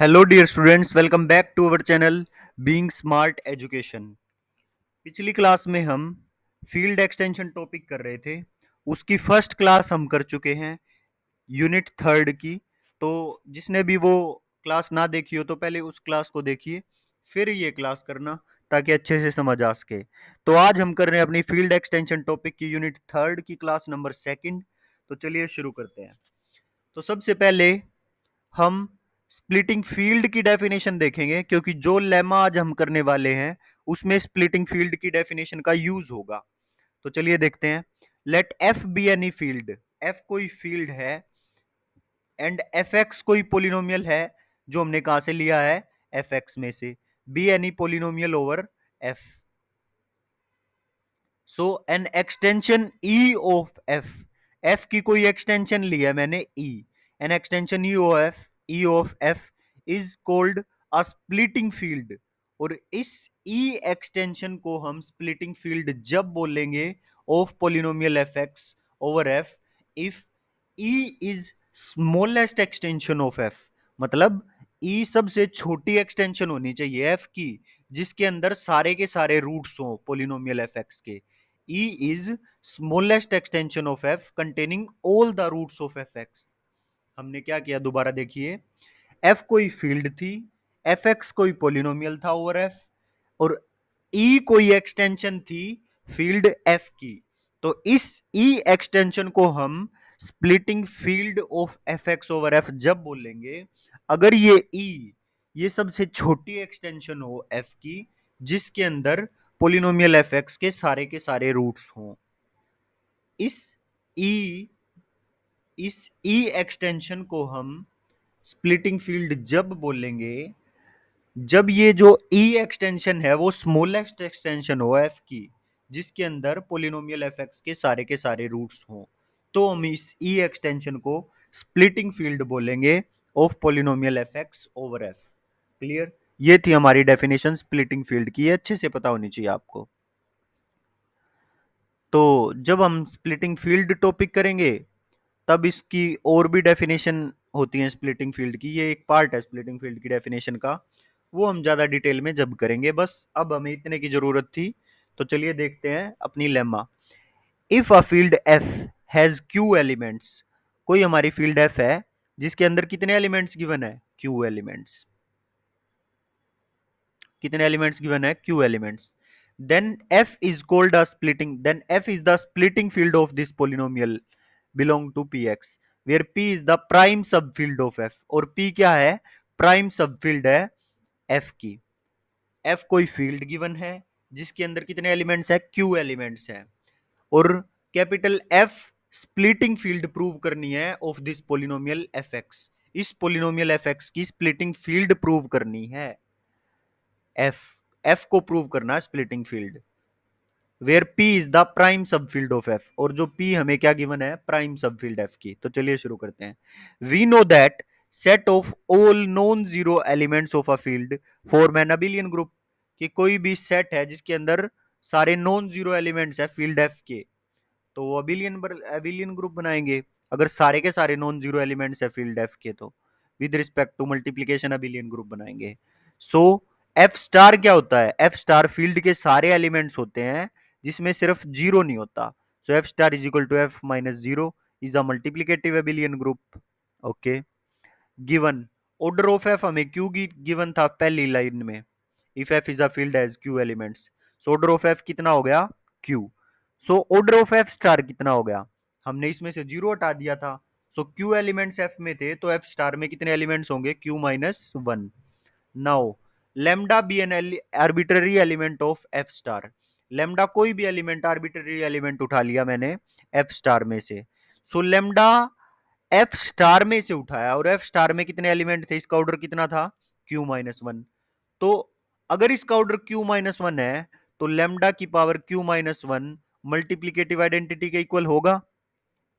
Hello dear students, welcome back to our channel being smart education. पिछली class में हम field extension topic कर रहे थे। उसकी फर्स्ट क्लास हम कर चुके हैं, यूनिट थर्ड की। तो जिसने भी वो क्लास ना देखी हो तो पहले उस क्लास को देखिए, फिर ये क्लास करना, ताकि अच्छे से समझ आ सके। तो आज हम कर रहे हैं अपनी फील्ड एक्सटेंशन टॉपिक की यूनिट थर्ड की क्लास नंबर सेकंड। तो चलिए शुरू करते हैं। तो सबसे पहले हम स्प्लिटिंग फील्ड की डेफिनेशन देखेंगे, क्योंकि जो लेमा आज हम करने वाले हैं उसमें स्प्लिटिंग फील्ड की डेफिनेशन का यूज होगा। तो चलिए देखते हैं। Let F be any field, F कोई फील्ड है एंड एफ एक्स कोई पोलिनोमियल है, जो हमने कहां से लिया है, एफ एक्स में से। Be any polynomial over F. So an extension E of F, F की कोई एक्सटेंशन ली है मैंने E, an extension E of F is called a splitting field. और इस ई एक्सटेंशन को हम स्प्लिटिंग फील्ड जब बोलेंगे of polynomial F x over F if E is smallest extension of F. मतलब ई सबसे छोटी एक्सटेंशन होनी चाहिए एफ की, जिसके अंदर सारे के सारे रूट्स हो पोलिनोमियल एफ एक्स के। E is smallest extension of f containing all the roots of fx। हमने क्या किया, दोबारा देखिए। f कोई फील्ड थी, fx कोई पोलिनोमियल था ओवर f, और e कोई एक्सटेंशन थी फील्ड f की। तो इस e एक्सटेंशन को हम splitting field of fx over f जब बोलेंगे, अगर ये e ये सबसे छोटी एक्सटेंशन हो f की, जिसके अंदर पोलिनोमियल fx के सारे रूट्स हों। इस ई इस ई एक्सटेंशन को हम स्प्लिटिंग फील्ड जब बोलेंगे, जब ये जो ई एक्सटेंशन है वो स्मॉलेस्ट एक्सटेंशन हो एफ की, जिसके अंदर पोलिनोमियल एफ एक्स के सारे रूट्स हों। तो हम इस ई एक्सटेंशन को स्प्लिटिंग फील्ड बोलेंगे of polynomial F x over F. Clear? ये थी हमारी डेफिनेशन स्प्लिटिंग फील्ड की, ये अच्छे से पता होनी चाहिए आपको। तो जब हम स्प्लिटिंग फील्ड टॉपिक करेंगे तब इसकी और भी डेफिनेशन होती है स्प्लिटिंग फील्ड की, ये एक पार्ट है स्प्लिटिंग फील्ड की डेफिनेशन का। वो हम ज्यादा डिटेल में जब करेंगे, बस अब हमें इतने की जरूरत थी। तो चलिए देखते हैं अपनी lemma. If a field F has Q elements, कोई हमारी फील्ड एफ है जिसके अंदर कितने एलिमेंट्स गिवन है, क्यू एलिमेंट्स। कितने एलिमेंट्स गिवन है, Q elements. then f is the splitting field of this polynomial belong to px, where p is the prime subfield of f। और p क्या है, प्राइम सबफील्ड है f की। f कोई field given है जिसके अंदर कितने एलिमेंट्स है, q एलिमेंट्स है, और capital f splitting field prove करनी है ऑफ दिस पोलिनोमियल fx। इस पोलिनोमियल fx की स्प्लिटिंग फील्ड प्रूव करनी है। f f को प्रूव करना है splitting field, where p is the prime subfield of f। और जो p हमें क्या गिवन है, प्राइम सबफील्ड f की। तो चलिए शुरू करते हैं। We know that set of all non zero elements of a field form an abelian group, कि कोई भी सेट है जिसके अंदर सारे नॉन जीरो एलिमेंट्स है फील्ड f के, तो वो अबिलियन ग्रुप बनाएंगे। अगर सारे के सारे नॉन जीरो एलिमेंट्स है फील्ड f के, तो with respect to multiplication abelian group बनाएंगे। सो एफ स्टार क्या होता है, एफ स्टार फील्ड के सारे एलिमेंट्स होते हैं जिसमें सिर्फ जीरो नहीं होता। So F star is equal to F minus zero is a multiplicative abelian group. Okay, given order of F हमें क्यू की गिवन था पहली लाइन में। If F is a field as Q elements, so order of F कितना हो गया, Q. So order of F star कितना हो गया, हमने इसमें से जीरो हटा दिया था। सो क्यू एलिमेंट्स एफ में थे, तो एफ स्टार में कितने एलिमेंट्स होंगे, Q minus one. Now lambda be an arbitrary element of F star, lambda कोई भी एलिमेंट आर्बिट्ररी एलिमेंट उठा लिया मैंने एफ स्टार में से। सो लेमडा एफ स्टार में से उठाया, और एफ स्टार में कितने एलिमेंट थे, इसका ऑर्डर कितना था, क्यू माइनस वन। तो अगर इसका ऑर्डर क्यू माइनस वन है, तो लेमडा की power Q minus one multiplicative identity के इक्वल होगा,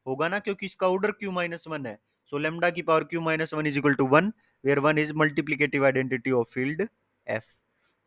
होगा ना, क्योंकि इसका ऑर्डर क्यू माइनस वन है। सो लेमडा की power Q minus one is equal to one, where one is multiplicative identity of field F.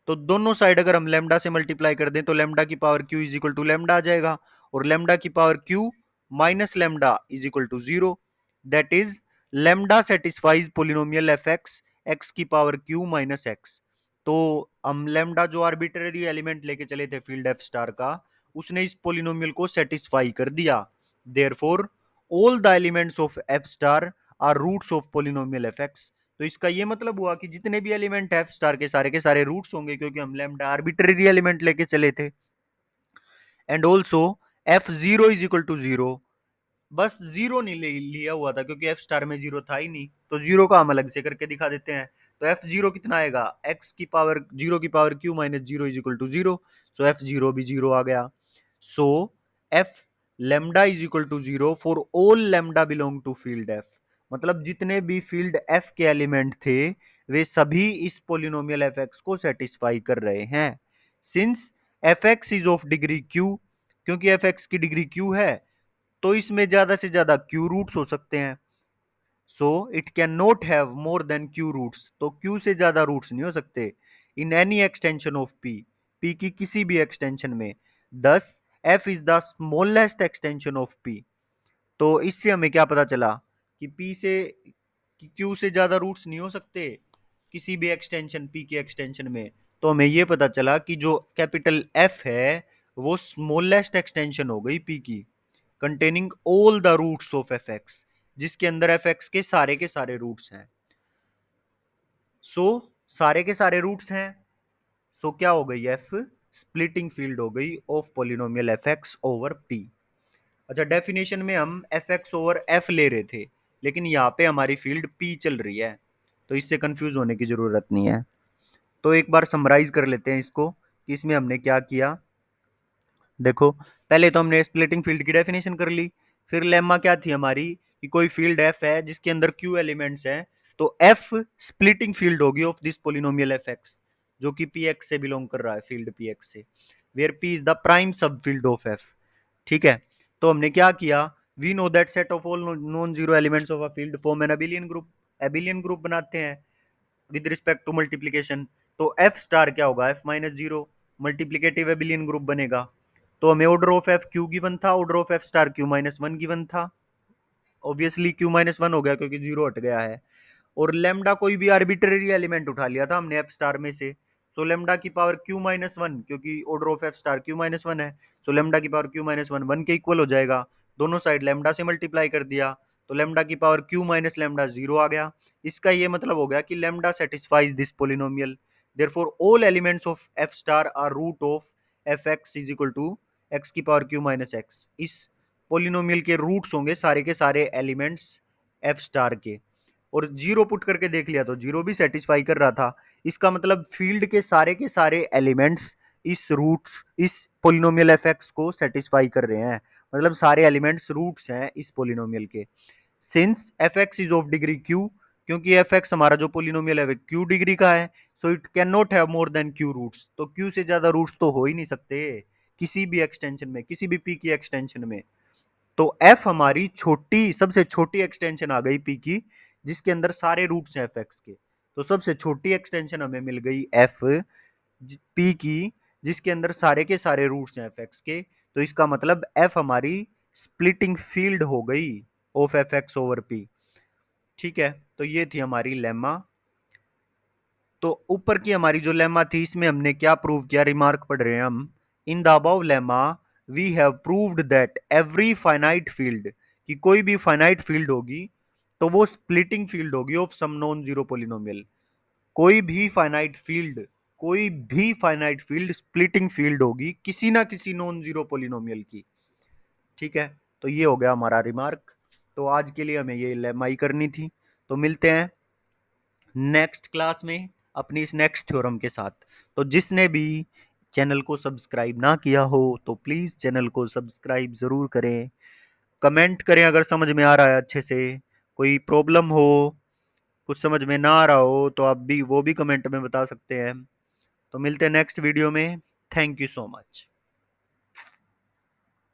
तो दोनों साइड अगर हम लेमडा से मल्टीप्लाई कर दें, तो लेमडा की power Q is equal to lambda आ जाएगा, और लेमडा की power Q minus lambda is equal to zero. That is lambda satisfies polynomial F X X की पावर क्यू माइनस एक्स। तो हम लेमडा जो आर्बिट्रेरी एलिमेंट लेके चले थे फील्ड एफ स्टार का, उसने इस पोलिनोमियल को सेटिस्फाई कर दिया। Therefore all the elements of F star are roots of polynomial F X. तो इसका ये मतलब हुआ कि जितने भी एलिमेंट एफ स्टार के सारे रूट्स होंगे, क्योंकि हम लेमडा आर्बिट्रेरी एलिमेंट लेके चले थे। And also F zero is equal to zero, बस जीरो नहीं लिया हुआ था क्योंकि एफ स्टार में जीरो था ही नहीं, तो जीरो का हम अलग से करके दिखा देते हैं। तो एफ जीरो कितना आएगा, एक्स की पावर जीरो की power Q minus zero is equal to zero. So F zero भी जीरो आ गया। So F lambda is equal to zero for all lambda belong to field F. मतलब जितने भी फील्ड एफ के element थे वे सभी इस पोलिनोमियल एफ एक्स को सेटिस्फाई कर रहे हैं। Since F X is of degree Q, क्योंकि एफ एक्स की डिग्री क्यू है, तो इसमें ज्यादा से ज्यादा क्यू रूट्स हो सकते हैं। So it can not have more than Q roots, तो क्यू से ज्यादा रूट्स नहीं हो सकते in any extension of P, P की किसी भी एक्सटेंशन में। Thus F is the smallest extension of P. तो इससे हमें क्या पता चला कि पी से क्यू से ज्यादा रूट्स नहीं हो सकते किसी भी एक्सटेंशन पी के एक्सटेंशन में। तो हमें यह पता चला कि जो कैपिटल एफ है वो स्मॉलेस्ट एक्सटेंशन हो गई पी की, containing all the roots of F X, जिसके अंदर एफ एक्स के सारे रूट्स हैं। सो सारे के सारे रूट्स हैं। सो क्या हो गई, एफ स्प्लिटिंग फील्ड हो गई of polynomial F x over P. अच्छा, डेफिनेशन में हम एफ एक्स ओवर एफ ले रहे थे, लेकिन यहाँ पे हमारी फील्ड पी चल रही है, तो इससे कंफ्यूज होने की जरूरत नहीं है। तो एक बार समराइज कर लेते हैं इसको कि इसमें हमने क्या किया। देखो, पहले तो हमने स्प्लिटिंग फील्ड की डेफिनेशन कर ली। फिर लेम्मा क्या थी हमारी कि कोई फील्ड एफ है जिसके अंदर क्यू एलिमेंट्स हैं, तो एफ स्प्लिटिंग फील्ड होगी of this polynomial F X, जो कि पी एक्स से बिलोंग कर रहा है, फील्ड पी एक्स से, where P is the prime sub field of F. ठीक है, तो हमने क्या किया, we know that set of all non zero elements of a field form an abelian group. Abelian group बनाते हैं विद रिस्पेक्ट टू मल्टीप्लीकेशन। तो F star क्या होगा, F minus zero, multiplicative abelian group बनेगा। तो हमें order of F Q given था, order of F star Q minus one given था। ऑब्वियसली क्यू माइनस वन हो गया क्योंकि जीरो हट गया है। और लेमडा कोई भी आर्बिट्रेरी एलिमेंट उठा लिया था हमने एफ स्टार में से। सो लेमडा की पावर क्यू माइनस वन, क्योंकि order of F star Q minus one है, सो लेमडा की power Q minus one one के इक्वल हो जाएगा। दोनों साइड लेमडा से मल्टीप्लाई कर दिया, तो लेमडा की power Q minus lambda zero आ गया। इसका ये मतलब हो गया कि lambda satisfies this polynomial, therefore all elements of F star are root of F X is equal to X की पावर क्यू माइनस एक्स। इस पोलिनोमियल के रूट्स होंगे सारे के सारे एलिमेंट्स एफ स्टार के। और जीरो पुट करके देख लिया तो जीरो भी सेटिस्फाई कर रहा था। इसका मतलब फील्ड के सारे एलिमेंट्स इस रूट्स इस पोलिनोमियल एफ एक्स को सेटिस्फाई कर रहे हैं, मतलब सारे एलिमेंट्स रूट्स हैं इस पोलिनोमियल के। Since F X is of degree Q, क्योंकि एफ एक्स हमारा जो पोलिनोमियल है क्यू डिग्री का है, so it can not have more than Q roots. तो क्यू से ज्यादा रूट्स तो हो ही नहीं सकते किसी भी एक्सटेंशन में, किसी भी पी की एक्सटेंशन में। तो एफ हमारी छोटी सबसे छोटी एक्सटेंशन आ गई पी की, जिसके अंदर सारे रूट्स हैं एफ एक्स के। तो सबसे छोटी एक्सटेंशन हमें मिल गई एफ पी की, जिसके अंदर सारे के सारे रूट्स हैं एफ एक्स के। तो इसका मतलब एफ हमारी स्प्लिटिंग फील्ड हो गई of F x over P. ठीक है, तो ये थी हमारी लेमा। तो ऊपर की हमारी जो लेमा थी इसमें हमने क्या प्रूव किया, रिमार्क पढ़ रहे हैं हम। In the above lemma we have proved that every finite field, कि कोई भी फाइनाइट फील्ड होगी तो वो स्प्लिटिंग फील्ड होगी of some non zero polynomial. कोई भी फाइनाइट फील्ड, कोई भी फाइनाइट फील्ड स्प्लिटिंग फील्ड होगी किसी ना किसी नॉन जीरो पोलिनोमियल की। ठीक है, तो ये हो गया हमारा रिमार्क। तो आज के लिए हमें ये लेमाई करनी थी। तो मिलते हैं नेक्स्ट क्लास में अपनी इस नेक्स्ट थ्योरम के साथ। तो जिसने भी चैनल को सब्सक्राइब ना किया हो तो प्लीज़ चैनल को सब्सक्राइब ज़रूर करें। कमेंट करें अगर समझ में आ रहा है अच्छे से। कोई प्रॉब्लम हो, कुछ समझ में ना आ रहा हो तो आप भी वो भी कमेंट में बता सकते हैं। तो मिलते हैं नेक्स्ट वीडियो में। Thank you so much.